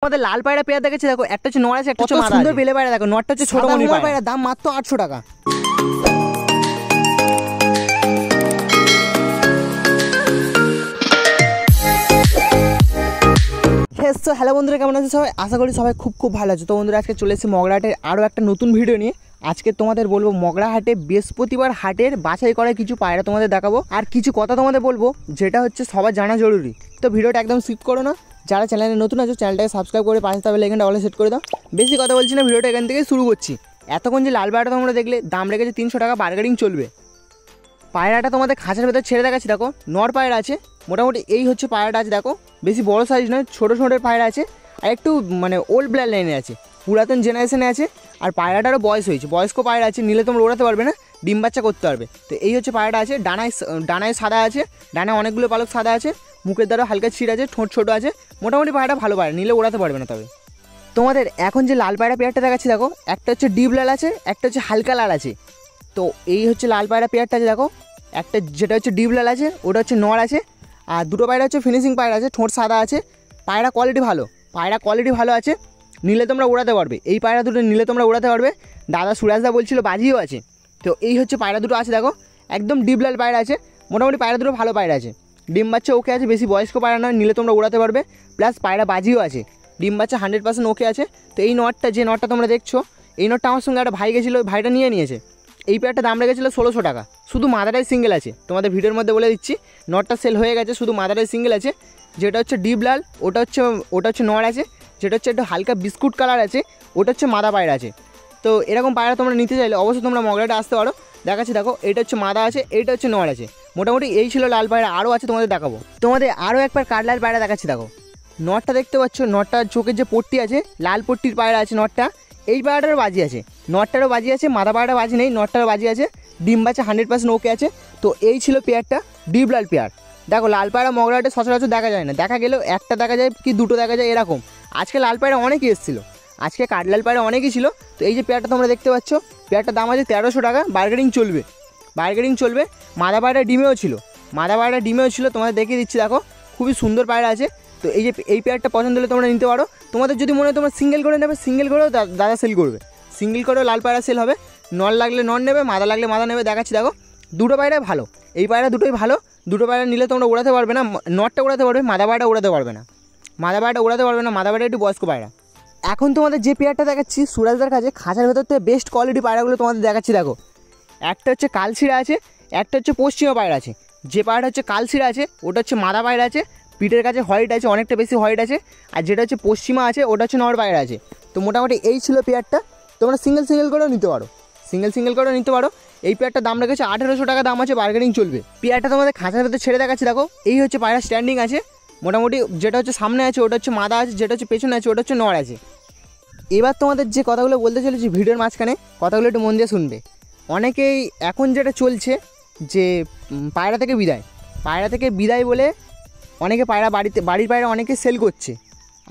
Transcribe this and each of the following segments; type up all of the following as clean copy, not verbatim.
আমাদের লাল পায়রা পেয়ার দেখেছি, দেখো একটা হচ্ছে নড় আছে, একটা হচ্ছে মাদা। সুন্দর বেলে পায়রা দেখো, নটটা হচ্ছে ছোট মনির পায়রা, দাম মাত্র 800 টাকা। হ্যালো বন্ধুরা, কেমন আছে সবাই? আশা করি সবাই খুব ভালো আছে। তো বন্ধুরা, আজকে চলে এসেছি মগরা হাটের আরও একটা নতুন ভিডিও নিয়ে। আজকে তোমাদের বলবো মগরা হাটে বৃহস্পতিবার হাটের বাছাই করা কিছু পায়রা তোমাদের দেখাবো, আর কিছু কথা তোমাদের বলবো যেটা হচ্ছে সবার জানা জরুরি। তো ভিডিওটা একদম স্কিপ করো না। যারা চ্যানেলে নতুন আছো চ্যানেলটাকে সাবস্ক্রাইব করে পাশে থাকলে এখানটা অলে সেট করে দাও। বেশি কথা বলছি না, ভিডিওটা এখান থেকে শুরু করছি। এতক্ষণ যে লাল পায়রাটা তোমরা দেখলে, দাম রেখেছে 300 টাকা, বার্গেনিং চলবে। পায়রাটা তোমাদের খাঁচার ভেতর ছেড়ে দেখাচ্ছি, দেখো নর পায়রা আছে মোটামুটি। এই হচ্ছে পায়রাটা আছে, দেখো বেশি বড় সাইজ নয়, ছোটো ছোটোর পায়রা আছে, আর একটু মানে ওল্ড ব্লাড লাইনে আছে, পুরাতন জেনারেশনে আছে। আর পায়রাটারও বয়স হয়েছে, বয়স্ক পায়রা আছে, নিলে তোমরা ওড়াতে পারবে না, ডিম বাচ্চা করতে পারবে। তো এই হচ্ছে পায়রাটা আছে। ডানায় সাদা আছে, ডানায় অনেকগুলো পালক সাদা আছে, মুখের দ্বারা হালকা ছিট আছে, ঠোঁট ছোটো আছে, মোটামুটি পায়রাটা ভালো পায়রা, নিলে ওড়াতে পারবে না। তবে তোমাদের এখন যে লাল পায়রা পেয়ারটা দেখাচ্ছি, দেখো একটা হচ্ছে ডিপ লাল আছে, একটা হচ্ছে হালকা লাল আছে। তো এই হচ্ছে লাল পায়রা পেয়ারটা আছে, দেখো একটা যেটা হচ্ছে ডিপ লাল আছে, ওটা হচ্ছে নর আছে, আর দুটো পায়রা হচ্ছে ফিনিশিং পায়রা আছে, ঠোঁট সাদা আছে। পায়রা কোয়ালিটি ভালো আছে, নিলে তোমরা উড়াতে পারবে। এই পায়রা দুটো নিলে তোমরা উড়াতে পারবে। দাদা সুরাজদা বলছিল বাজিও আছে। তো এই হচ্ছে পায়রা দুটো আছে, দেখো একদম ডিপ লাল পায়রা আছে, মোটামুটি পায়রা দুটো ভালো পায়রা আছে, ডিম বাচ্চা ওকে আছে, বেশি বয়স্ক পায়রা নয়, নিলে তোমরা উড়াতে পারবে। প্লাস পায়রা বাজিও আছে, ডিম বাচ্চা 100% ওকে আছে। তো এই যে নটটা তোমরা দেখছো, এই নটটা আমার সঙ্গে একটা ভাই গেছিলো, ওই ভাইটা নিয়ে নিয়েছে। এই পেয়ারটা দাম রেখেছিলো 1600 টাকা, শুধু মাদারাই সিঙ্গেল আছে। তোমাদের ভিডিওর মধ্যে বলে দিচ্ছি, নটটা সেল হয়ে গেছে, শুধু মাদারাই সিঙ্গেল আছে। যেটা হচ্ছে ডিপ লাল ওটা হচ্ছে নর আছে, যেটা হচ্ছে একটু হালকা বিস্কুট কালার আছে, ওটা হচ্ছে মাদা পায়রা আছে। তো এরকম পায়রা তোমরা নিতে চাইলে অবশ্যই তোমরা মগরাটা আসতে পারো। দেখাচ্ছি, দেখো এটা হচ্ছে মাদা আছে, এইটা হচ্ছে নর আছে। মোটামুটি এই ছিল লাল পায়রা, আরও আছে তোমাদের দেখাবো। তোমাদের আরও একবার কাঠলাল পায়রা দেখাচ্ছি, দেখো নটটা দেখতে পাচ্ছ, নটটার চোখের যে পট্টি আছে, লাল পট্টির পায়রা আছে নটটা। এই পায়রাটারও বাজি আছে, নটটারও বাজি আছে, মাদা পায়রাটা বাজি নেই, নটটারও বাজি আছে, ডিম বাচ্চা 100% ওকে আছে। তো এই ছিল পেয়ারটা, ডিপ লাল পেয়ার। দেখো লাল পায়রা মগরাহাটে সচরাচর দেখা যায় না, দেখা গেলেও একটা দেখা যায় কি দুটো দেখা যায় এরকম। আজকে লাল পায়রা অনেকই এসেছিলো, আজকে কাঠলাল পায়রা অনেকই ছিল। তো এই যে পেয়ারটা তোমরা দেখতে পাচ্ছ, পেয়ারটার দাম আছে 1300 টাকা, বার্গেনিং চলবে। মাদা পায়রা ডিমেও ছিল, তোমাদের দেখিয়ে দিচ্ছি, দেখো খুবই সুন্দর পায়রা আছে। তো এই পেয়ারটা পছন্দ হলে তোমরা নিতে পারো। তোমাদের যদি মনে হয় তোমরা সিঙ্গেল করে নেবে, সিঙ্গেল করেও দাদা সেল করবে, সিঙ্গেল করেও লাল পায়রা সেল হবে। নর লাগলে নর নেবে, মাদা লাগলে মাদা নেবে। দেখাচ্ছি, দেখো দুটো পায়রাই ভালো, এই পায়রা দুটোই ভালো। দুটো পায়রা নিলে তোমরা উড়াতে পারবে না, নটটা উড়াতে পারবে, মাদা পায়রাটা উড়াতে পারবে না। মাদা পায়রা একটু বয়স্ক পায়রা। এখন তোমাদের যে পেয়ারটা দেখাচ্ছি সুরাজদার কাছে, খাঁচার ভেতর থেকে বেস্ট কোয়ালিটি পায়রাগুলো তোমাদের দেখাচ্ছি, দেখো একটা হচ্ছে কালশিরা আছে, একটা হচ্ছে পশ্চিমা পায়রা আছে। যে পায়রাটা হচ্ছে কালশিরা আছে, ওটা হচ্ছে মাদা পায়রা আছে, পিঠের কাছে হোয়াইট আছে, অনেকটা বেশি হোয়াইট আছে। আর যেটা হচ্ছে পশ্চিমা আছে, ওটা হচ্ছে নর পায়রা আছে। তো মোটামুটি এই ছিল পেয়ারটা। তোমরা সিঙ্গেল করেও নিতে পারো, এই পেয়ারটার দাম রেখেছে 1800 টাকা, দাম আছে, বার্গেনিং চলবে। পেয়ারটা তোমাদের খাঁচার ভেতরে ছেড়ে দেখাচ্ছি, দেখো এই হচ্ছে পায়রা স্ট্যান্ডিং আছে, মোটামুটি যেটা হচ্ছে সামনে আছে ওটা হচ্ছে মাদা আছে, যেটা হচ্ছে পেছনে আছে ওটা হচ্ছে নর আছে। এবার তোমাদের যে কথাগুলো বলতে চলেছি ভিডিওর মাঝখানে, কথাগুলো একটু মন দিয়ে শুনবে। অনেকেই এখন যেটা চলছে যে পায়রা থেকে বিদায় বলে অনেকে বাড়ির পায়রা অনেকে সেল করছে।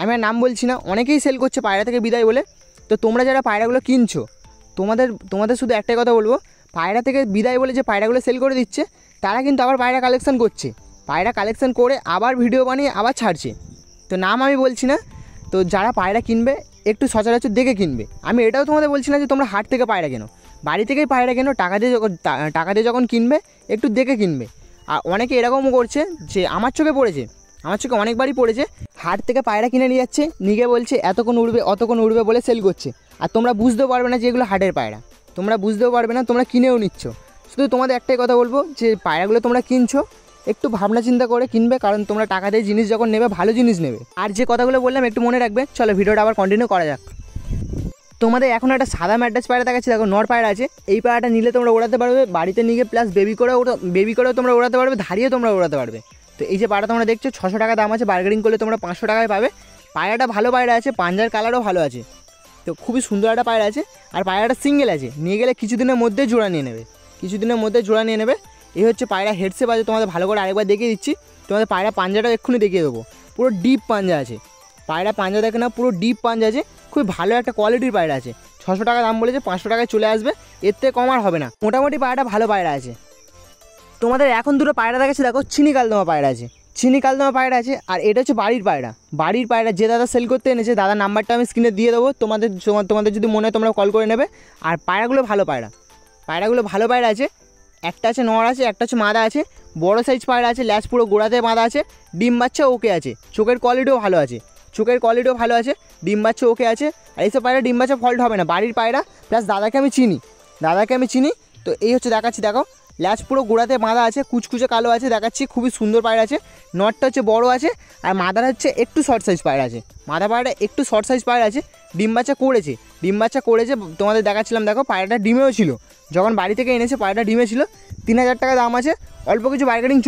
আমি আর নাম বলছি না, অনেকেই সেল করছে পায়রা থেকে বিদায় বলে। তো তোমরা যারা পায়রাগুলো কিনছো, তোমাদের শুধু একটাই কথা বলবো, পায়রা থেকে বিদায় বলে যে পায়রাগুলো সেল করে দিচ্ছে, তারা কিন্তু আবার পায়রা কালেকশন করছে, পায়রা কালেকশন করে আবার ভিডিও বানিয়ে আবার ছাড়ছে। তো নাম আমি বলছি না। তো যারা পায়রা কিনবে একটু সচরাচর দেখে কিনবে। আমি এটাও তোমাদের বলছি না যে তোমরা হাট থেকে পায়রা কেনো, বাড়ি থেকেই পায়রা কেনো, টাকা দিয়ে যখন কিনবে একটু দেখে কিনবে। আর অনেকে এরকমও করছে, যে আমার চোখে অনেকবারই পড়েছে, হাট থেকে পায়রা কিনে নিয়ে যাচ্ছে, নিয়ে বলছে এতক্ষণ উড়বে অতক্ষণ উড়বে বলে সেল করছে। আর তোমরা বুঝতেও পারবে না যে এগুলো হাটের পায়রা, তোমরা কিনেও নিচ্ছ। শুধু তোমাদের একটাই কথা বলবো, যে পায়রাগুলো তোমরা কিনছো একটু ভাবনা চিন্তা করে কিনবে, কারণ তোমরা টাকা দিয়ে জিনিস যখন নেবে ভালো জিনিস নেবে। আর যে কথাগুলো বললাম একটু মনে রাখবে। চলো ভিডিওটা আবার কন্টিনিউ করা যাক। তোমাদের এখন একটা সাদা ম্যাড্রাস পায়রা দেখাচ্ছি, দেখো নর পায়রা আছে। এই পায়রাটা নিলে তোমরা ওড়াতে পারবে, বাড়িতে নিয়ে প্লাস বেবি করেও তোমরা ওড়াতে পারবে, ধারিয়ে তোমরা ওড়াতে পারবে। তো এই যে পায়রা তোমরা দেখছো 600 টাকা দাম আছে, বার্গেনিং করলে তোমরা 500 টাকায় পাবে। পায়রাটা ভালো পায়রা আছে, পাঞ্জার কালারও ভালো আছে। তো খুবই সুন্দর একটা পায়রা আছে, আর পায়রাটা সিঙ্গেল আছে, নিয়ে গেলে কিছুদিনের মধ্যে জোড়া নিয়ে নেবে। এই হচ্ছে পায়রা হেডসেপ আছে, তোমাদের ভালো করে আরেকবার দেখিয়ে দিচ্ছি। তোমাদের পায়রা পাঞ্জাটাও এক্ষুনি দেখিয়ে দেবো, পুরো ডিপ পাঞ্জা আছে। পায়রা পাঞ্জা দেখে না, পুরো ডিপ পাঞ্জা আছে, খুবই ভালো একটা কোয়ালিটির পায়রা আছে। 600 টাকা দাম বলেছে, 500 টাকায় চলে আসবে, এর থেকে কম আর হবে না। মোটামুটি পায়রাটা ভালো পায়রা আছে। তোমাদের এখন দুটো পায়রা দেখাচ্ছি, দেখো চিনি কালদমা পায়রা আছে। চিনি কালদমা পায়রা আছে। আর এটা হচ্ছে বাড়ির পায়রা, বাড়ির পায়রা যে দাদা সেল করতে এনেছে, দাদার নাম্বারটা আমি স্ক্রিনে দিয়ে দেবো, তোমাদের যদি মনে হয় তোমরা কল করে নেবে। আর পায়রাগুলো ভালো পায়রা, পায়রাগুলো ভালো পায়রা আছে। একটা আছে নর আছে, একটা হচ্ছে মাদা আছে, বড় সাইজ পায়রা আছে, ল্যাজ পুরো গোড়াতে বাঁধা আছে, ডিম বাচ্চা ওকে আছে, চোখের কোয়ালিটিও ভালো আছে, চোখের কোয়ালিটিও ভালো আছে, ডিম বাচ্চা ওকে আছে। আর এইসব পায়রা ডিম বাচ্চা ফল্ট হবে না, বাড়ির পায়রা প্লাস দাদাকে আমি চিনি। তো এই হচ্ছে দেখাচ্ছি, দেখো ল্যাজ পুরো গোড়াতে বাঁধা আছে, কুচকুচে কালো আছে, দেখাচ্ছি খুবই সুন্দর পায়রা আছে। নটটা হচ্ছে বড় আছে, আর মাদার হচ্ছে একটু শর্ট সাইজ পায়রা আছে, মাদা পায়রা একটু শর্ট সাইজ পায়রা আছে। ডিম বাচ্চা করেছে তোমাদের দেখাচ্ছিলাম, দেখো পায়রাটা ডিমেও ছিল, যখন বাড়ি থেকে এনেছে পায়রাটা ডিমে ছিল। 3000 টাকা দাম আছে, অল্প কিছু বার্গেনিং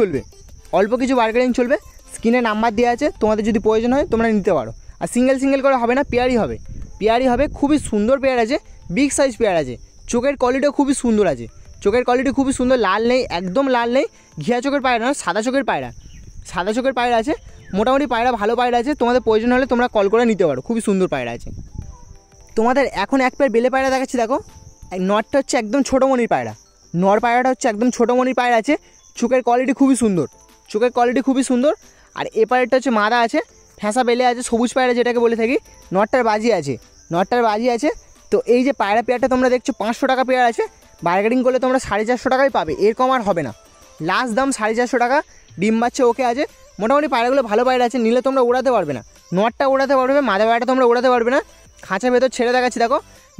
চলবে। স্ক্রিনে নাম্বার দেওয়া আছে, তোমাদের যদি প্রয়োজন হয় তোমরা নিতে পারো। আর সিঙ্গেল করে হবে না, পেয়ারই হবে। খুবই সুন্দর পেয়ার আছে, বিগ সাইজ পেয়ার আছে, চোখের কোয়ালিটিও খুবই সুন্দর আছে, লাল নেই, একদম লাল নেই, ঘিয়া চোখের পায়রা না, সাদা চোখের পায়রা আছে। মোটামুটি পায়রা ভালো পায়রা আছে, তোমাদের প্রয়োজন হলে তোমরা কল করে নিতে পারো, খুবই সুন্দর পায়রা আছে। তোমাদের এখন এক পেয়ার বেলে পায়রা দেখাচ্ছি, দেখো নরটা হচ্ছে একদম ছোটো মনির পায়রা, নর পায়রাটা হচ্ছে একদম ছোটো মনির পায়রা আছে, চোখের কোয়ালিটি খুবই সুন্দর। আর এ পায়রাটা হচ্ছে মাদা আছে, ফ্যাঁসা বেলে আছে, সবুজ পায়রা যেটাকে বলে থাকি, নরটার বাজি আছে। তো এই যে পায়রা পেয়ারটা তোমরা দেখছো 500 টাকা পেয়ার আছে, বার্গেনিং করলে তোমরা 450 টাকায় পাবে, এর কম আর হবে না, লাস্ট দাম 450 টাকা। ডিম বাচ্চা ওকে আছে, মোটামুটি পায়রাগুলো ভালো পায়রা আছে, নিলে তোমরা উড়াতে পারবে না, নরটা উড়াতে পারবে, মাদা পায়রাটা তোমরা উড়াতে পারবে না। খাঁচার ভেতর ছেড়ে দেখাচ্ছি, দেখো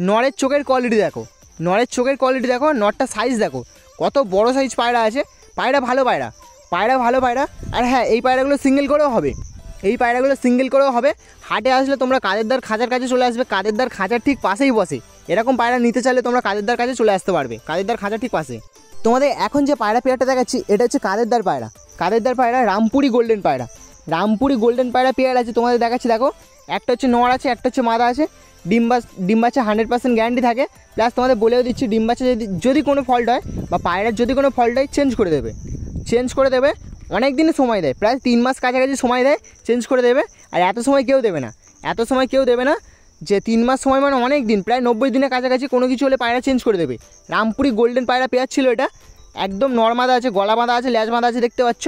নরের চোখের কোয়ালিটি দেখো, নরটা সাইজ দেখো, কত বড় সাইজ পায়রা আছে। পায়রা ভালো পায়রা। আর হ্যাঁ, এই পায়রাগুলো সিঙ্গেল করেও হবে। হাটে আসলে তোমরা কাদেরদার খাঁচার কাছে চলে আসবে, কাদেরদার খাঁচার ঠিক পাশেই বসে, এরকম পায়রা নিতে চাইলে তোমরা কাদেরদার কাছে চলে আসতে পারবে, কাদেরদার খাঁচার ঠিক পাশে। তোমাদের এখন যে পায়রা পেয়ারটা দেখাচ্ছি, এটা হচ্ছে কাদেরদার পায়রা, রামপুরি গোল্ডেন পায়রা পেয়ার আছে, তোমাদের দেখাচ্ছি, দেখো একটা হচ্ছে নর আছে, একটা হচ্ছে মাদা আছে। ডিম বাচ্চা 100% গ্যারান্টি থাকে, প্লাস তোমাদের বলেও দিচ্ছি, ডিম বাচ্চা যদি কোনো ফল্ট হয় বা পায়রার যদি কোনো ফল্ট হয় চেঞ্জ করে দেবে। অনেক দিনই সময় দেয়, প্রায় 3 মাস কাছাকাছি সময় দেয়, চেঞ্জ করে দেবে। আর এত সময় কেউ দেবে না, যে 3 মাস সময় মানে অনেক দিন, প্রায় 90 দিনের কাছাকাছি কোনো কিছু হলে পায়রা চেঞ্জ করে দেবে। রামপুরি গোল্ডেন পায়রা পেয়ার ছিল এটা, একদম নর বাঁধা আছে, গলা বাঁধা আছে, ল্যাজ বাঁধা আছে, দেখতে পাচ্ছ।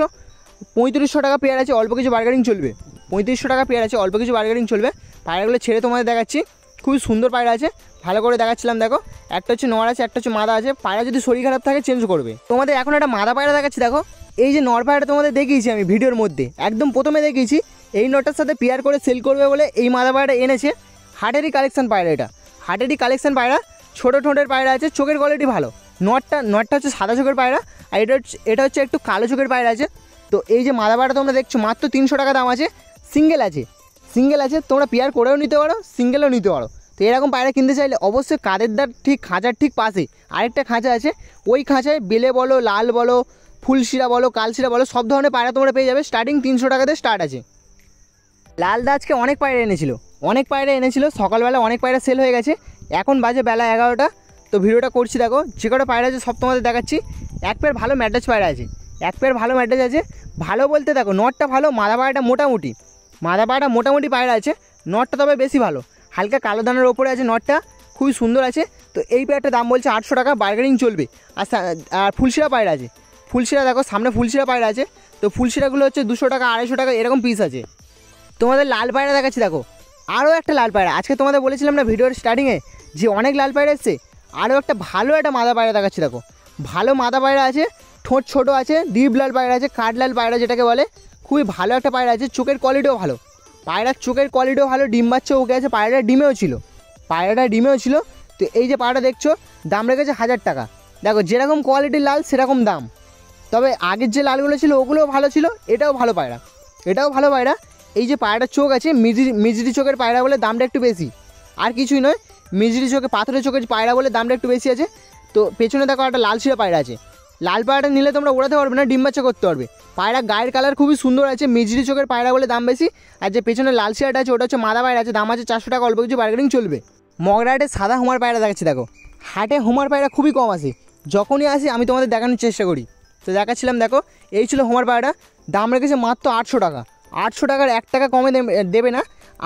3500 টাকা পেয়ার আছে, অল্প কিছু বার্গেনিং চলবে। পায়রাগুলো ছেড়ে তোমাদের দেখাচ্ছি, খুবই সুন্দর পায়রা আছে, ভালো করে দেখাচ্ছিলাম, দেখো একটা হচ্ছে নর আছে, একটা হচ্ছে মাদা আছে। পায়রা যদি শরীর খারাপ থাকে চেঞ্জ করবে। তোমাদের এখন একটা মাদা পায়রা দেখাচ্ছি, দেখো এই যে নর পায়রাটা তোমাদের দেখিয়েছি আমি ভিডিওর মধ্যে, একদম প্রথমে দেখিয়েছি, এই নরটার সাথে পেয়ার করে সেল করবে বলে এই মাদা পায়রাটা এনেছে। হাটেরই কালেকশন পায়রা, এটা হাটেরই কালেকশন পায়রা, ছোটো ঠোঁটের পায়রা আছে, চোখের কোয়ালিটি ভালো। নটটা হচ্ছে সাদা চোখের পায়রা, আর এটা হচ্ছে একটু কালো চোখের পায়রা আছে। তো এই যে মাদা পায়রা তোমরা দেখছো, মাত্র 300 টাকা দাম আছে, সিঙ্গেল আছে, তোমরা পেয়ার করেও নিতে পারো, সিঙ্গেলও নিতে পারো। তো এরকম পায়রা কিনতে চাইলে অবশ্যই কাদেরদার ঠিক খাঁচার ঠিক পাশে আরেকটা খাঁচা আছে, ওই খাঁচায় বেলে বলো, লাল বলো, ফুলশিরা বলো, কালশিরা বলো, সব ধরনের পায়রা তোমরা পেয়ে যাবে। স্টার্টিং 300 টাকাতে স্টার্ট আছে। লালদা আজকে অনেক পায়রা এনেছিল, সকালবেলা অনেক পায়রা সেল হয়ে গেছে, এখন বাজে বেলা 11টা। তো ভিডিওটা করছি, দেখো যে কটা পায়রা আছে সব তোমাদের দেখাচ্ছি। এক পেয়ার ভালো ম্যাড্রাস পায়রা আছে, ভালো বলতে দেখো নটটা ভালো, মাদা পায়রাটা মোটামুটি পায়রা আছে, নটটা তবে বেশি ভালো, হালকা কালো দানার ওপরে আছে, নটটা খুবই সুন্দর আছে। তো এই পেয়ারটার দাম বলছে 800 টাকা, বার্গেনিং চলবে। আর ফুলশিরা পায়রা আছে, দেখো সামনে ফুলশিরা পায়রা আছে। তো ফুলশিরাগুলো হচ্ছে 200 টাকা, 250 টাকা এরকম পিস আছে। তোমাদের লাল পায়রা দেখাচ্ছি, দেখো আরও একটা লাল পায়রা, আজকে তোমাদের বলেছিলাম না ভিডিওর স্টার্টিংয়ে যে অনেক লাল পায়রা এসছে, আরও একটা ভালো একটা মাদা পায়রা দেখাচ্ছি, দেখো ভালো মাদা পায়রা আছে, ঠোঁট ছোটো আছে, ডিপ লাল পায়রা আছে, কাঠলাল পায়রা যেটাকে বলে, খুবই ভালো একটা পায়রা আছে, চোখের কোয়ালিটিও ভালো, ডিম বাচ্চা ওকে আছে, পায়রাটা ডিমেও ছিল। তো এই যে পায়রাটা দেখছো, দাম রেখেছে 1000 টাকা। দেখো যেরকম কোয়ালিটির লাল সেরকম দাম, তবে আগের যে লালগুলো ছিল ওগুলোও ভালো ছিল, এটাও ভালো পায়রা। এই যে পায়রাটার চোখ আছে, মিজরি চোখের পায়রা বলে দামটা একটু বেশি, আর কিছুই নয়, মিজরি চোখে পাথরের চোখের পায়রা বলে দামটা একটু বেশি আছে। তো পেছনে দেখো একটা লাল শিরা পায়রা আছে, লাল পায়রাটা নিলে তোমরা ওড়াতে পারবে না, ডিম বাচ্চা করতে পারবে। পায়রা গায়ের কালার খুবই সুন্দর আছে, মিজরি চোখের পায়রা বলে দাম বেশি। আর যে পেছনে লাল শিরাটা আছে ওটা হচ্ছে মাদা পায়রা আছে, দাম আছে 400 টাকা, অল্প কিছু বার্গেনিং চলবে। মগরাহাটে সাদা হোমার পায়রা দেখাচ্ছি, দেখো হাটে হোমার পায়রা খুবই কম আসে, যখনই আসে আমি তোমাদের দেখানোর চেষ্টা করি। তো দেখাচ্ছিলাম, দেখো এই ছিল হোমার পায়রাটা, দাম রেখেছে মাত্র 800 টাকা। 800 টাকার 1 টাকা কমে দেবে না,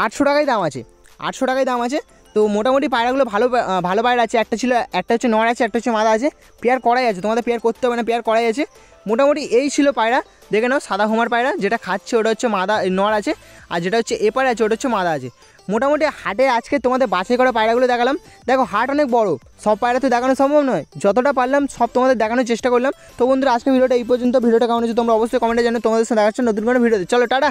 800 টাকায় দাম আছে। তো মোটামুটি পায়রাগুলো ভালো পায়রা আছে। একটা হচ্ছে নর আছে, একটা হচ্ছে মাদা আছে। পেয়ার করাই আছে, তোমাদের পেয়ার করতে হবে না, পেয়ার করাই আছে। মোটামুটি এই ছিল পায়রা, দেখে নাও। সাদা হোমার পায়রা যেটা খাচ্ছে ওটা হচ্ছে নর আছে, আর যেটা হচ্ছে এপারে আছে ওটা হচ্ছে মাদা আছে। মোটামুটি হাটে আজকে তোমাদের বাছাই করা পায়রাগুলো দেখালাম। দেখো হাট অনেক বড়, সব পায়রা তো দেখানো সম্ভব নয়, যতটা পারলাম সব তোমাদের দেখানোর চেষ্টা করলাম। তো বন্ধুরা আজকে ভিডিওটা এই পর্যন্ত। ভিডিওটা কেমন হচ্ছে তোমরা অবশ্যই কমেন্টে জানো। তোমাদের সাথে দেখাচ্ছ নতুন কোনো ভিডিওতে। চলো টাটা।